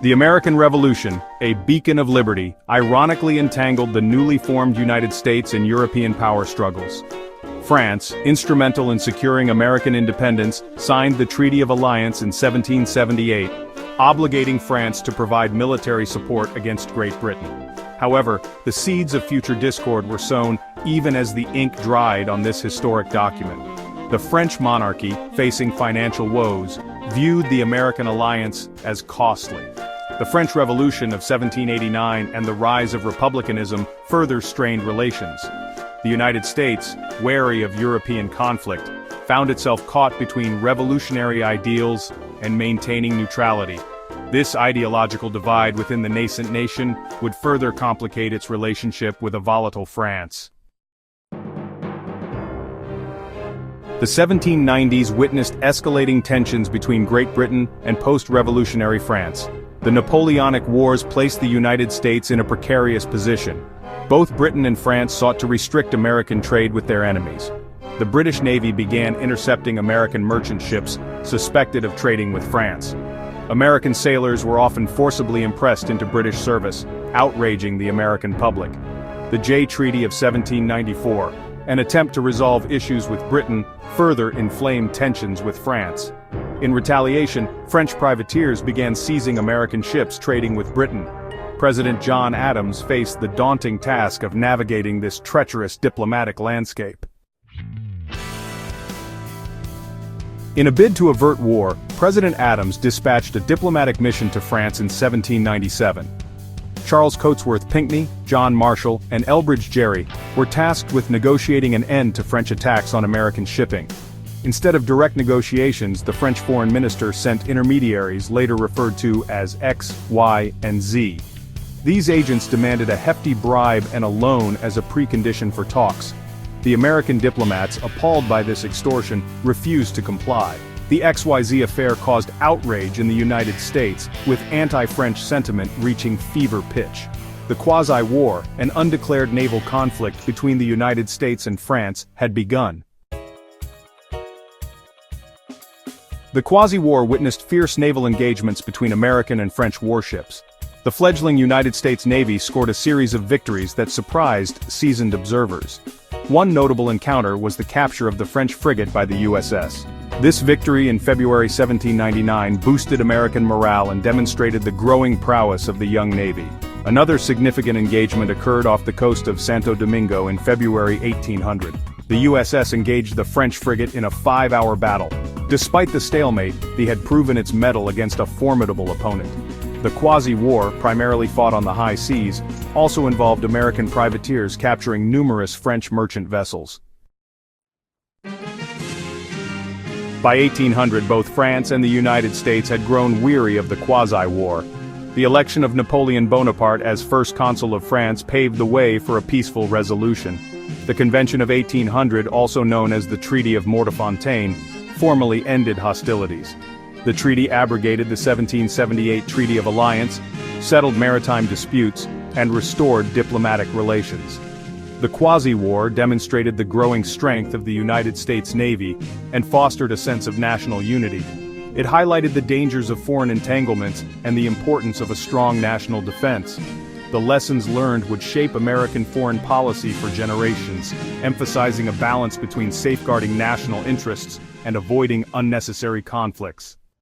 The American Revolution, a beacon of liberty, ironically entangled the newly formed United States in European power struggles. France, instrumental in securing American independence, signed the Treaty of Alliance in 1778, obligating France to provide military support against Great Britain. However, the seeds of future discord were sown even as the ink dried on this historic document. The French monarchy, facing financial woes, viewed the American alliance as costly. The French Revolution of 1789 and the rise of republicanism further strained relations. The United States, wary of European conflict, found itself caught between revolutionary ideals and maintaining neutrality. This ideological divide within the nascent nation would further complicate its relationship with a volatile France. The 1790s witnessed escalating tensions between Great Britain and post-revolutionary France. The Napoleonic Wars placed the United States in a precarious position. Both Britain and France sought to restrict American trade with their enemies. The British Navy began intercepting American merchant ships suspected of trading with France. American sailors were often forcibly impressed into British service, outraging the American public. The Jay Treaty of 1794, an attempt to resolve issues with Britain, further inflamed tensions with France. In retaliation, French privateers began seizing American ships trading with Britain. President John Adams faced the daunting task of navigating this treacherous diplomatic landscape. In a bid to avert war, President Adams dispatched a diplomatic mission to France in 1797. Charles Cotesworth Pinckney, John Marshall, and Elbridge Gerry were tasked with negotiating an end to French attacks on American shipping. Instead of direct negotiations, the French foreign minister sent intermediaries later referred to as X, Y, and Z. These agents demanded a hefty bribe and a loan as a precondition for talks. The American diplomats, appalled by this extortion, refused to comply. The XYZ Affair caused outrage in the United States, with anti-French sentiment reaching fever pitch. The Quasi War, an undeclared naval conflict between the United States and France, had begun. The Quasi War witnessed fierce naval engagements between American and French warships. The fledgling United States Navy scored a series of victories that surprised seasoned observers. One notable encounter was the capture of the French frigate by the USS. This victory in February 1799 boosted American morale and demonstrated the growing prowess of the young Navy. Another significant engagement occurred off the coast of Santo Domingo in February 1800. The USS engaged the French frigate in a 5-hour battle. Despite the stalemate, he had proven its mettle against a formidable opponent. The Quasi War, primarily fought on the high seas, also involved American privateers capturing numerous French merchant vessels. By 1800, both France and the United States had grown weary of the Quasi War. The election of Napoleon Bonaparte as first consul of France paved the way for a peaceful resolution. The Convention of 1800, also known as the Treaty of Mortefontaine, formally ended hostilities. The treaty abrogated the 1778 Treaty of Alliance, settled maritime disputes, and restored diplomatic relations. The Quasi War demonstrated the growing strength of the United States Navy and fostered a sense of national unity. It highlighted the dangers of foreign entanglements and the importance of a strong national defense. The lessons learned would shape American foreign policy for generations, emphasizing a balance between safeguarding national interests and avoiding unnecessary conflicts.